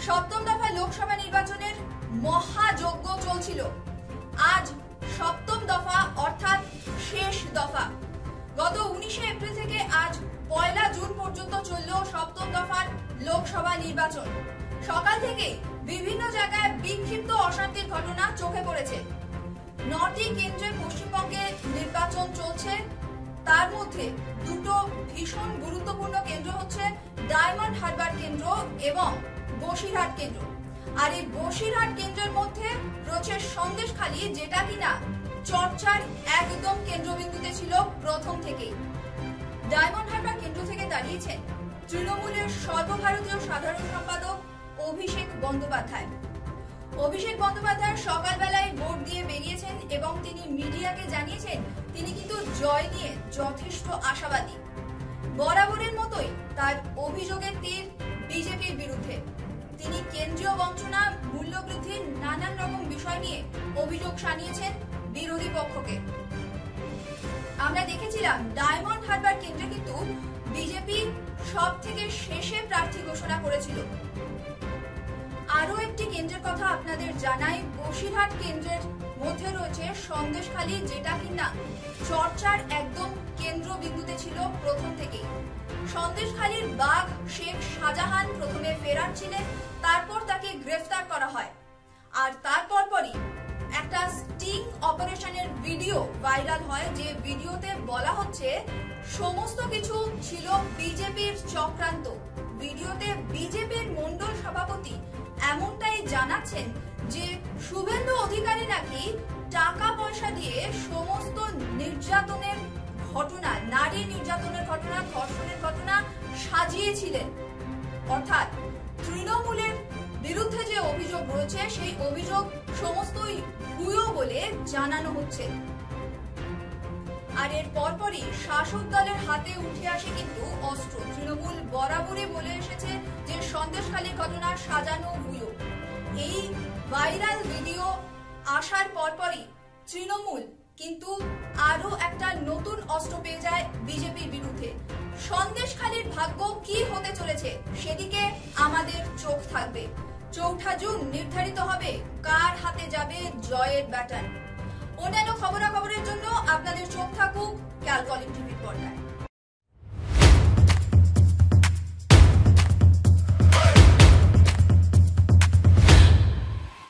সপ্তম দফা লোকসভা নির্বাচনের মহাযজ্ঞ চলছিল। আজ সপ্তম দফা অর্থাৎ শেষ দফা। গত 19 এপ্রিল থেকে আজ 1 জুন পর্যন্ত চলল সপ্তম দফার লোকসভা নির্বাচন। সকাল থেকে বিভিন্ন জায়গায় বিক্ষিপ্ত অশান্তির ঘটনা চোখে পড়েছে। 9টি কেন্দ্রে পশ্চিমবঙ্গে নির্বাচন চলছে। তার মধ্যে দুটো ভীষণ গুরুত্বপূর্ণ কেন্দ্র হচ্ছে ডায়মন্ড হারবার কেন্দ্র এবং বসিরহাট কেন্দ্র। আর এই বসিরহাট কেন্দ্রের মধ্যে রয়েছে সন্দেশখালী, যেটা কিনা চর্চার একদম কেন্দ্রবিন্দুতে ছিল প্রথম থেকেই। ডায়মন্ড হারবার কেন্দ্র থেকে দাঁড়িয়েছেন তৃণমূলের সর্বভারতীয় সাধারণ সম্পাদক অভিষেক বন্দ্যোপাধ্যায়। অভিষেক বন্দ্যোপাধ্যায় সকালবেলায় ভোট দিয়ে বেরিয়েছেন এবং তিনি মিডিয়াকে জানিয়েছেন তিনি কিন্তু জয় নিয়ে যথেষ্ট আশাবাদী। বরাবরের মতোই তার অভিযোগের তীর বিজেপির বিরুদ্ধে। তিনি কেন্দ্রীয় বঞ্চনা, মূল্যবৃদ্ধির নানান রকম বিষয় নিয়ে অভিযোগ জানিয়েছেন বিরোধী পক্ষকে। আমরা দেখেছিলাম ডায়মন্ড হারবার কেন্দ্রে কিন্তু বিজেপি সব থেকে শেষে প্রার্থী ঘোষণা করেছিল। আরো একটি কেন্দ্রের কথা আপনাদের জানাই, বসিরহাট কেন্দ্রের মধ্যে রয়েছে সন্দেশখালী, যেটা কিনা চর্চার একদম কেন্দ্রবিন্দুতে ছিল প্রথম থেকেই। সন্দেশখালীর বাঘ শেখ শাহজাহান প্রথমে ফেরার ছিলেন, তারপর তাকে গ্রেফতার করা হয়। আর তারপর পরই একটা স্টিং অপারেশনের ভিডিও ভাইরাল হয়, যে ভিডিওতে বলা হচ্ছে সমস্ত কিছু ছিল বিজেপির চক্রান্ত। ভিডিওতে বিজেপির মন্ডল সভাপতি এমনটাই জানাচ্ছেন যে শুভেন্দু অধিকারী নাকি টাকা পয়সা দিয়ে সমস্ত নির্যাতনের ঘটনা, নারী নির্যাতনের ঘটনা, ধর্ষণের ঘটনা সাজিয়েছিলেন। অর্থাৎ তৃণমূলের বিরুদ্ধে যে অভিযোগ রয়েছে সেই অভিযোগ সমস্তই ভুয়ো বলে জানানো হচ্ছে। আর এর পরপরই শাসক দলের হাতে উঠে আসে কিন্তু অস্ত্র। তৃণমূল বরাবরই বলে এসেছে যে সন্দেশখালী ঘটনা সাজানো ভুয়ো। এই ভাইরাল ভিডিও আসার পরপরই তৃণমূল কিন্তু আরো একটা নতুন অস্ত্র পেয়ে যায় বিজেপির বিরুদ্ধে। সন্দেশখালীর ভাগ্য কি হতে চলেছে সেদিকে আমাদের চোখ থাকবে। 4 জুন নির্ধারিত হবে কার হাতে যাবে জয়ের ব্যাটন। অন্যান্য খবরাখবরের জন্য আপনাদের চোখ থাকুক ক্যালকলিং টিভির পর্দায়।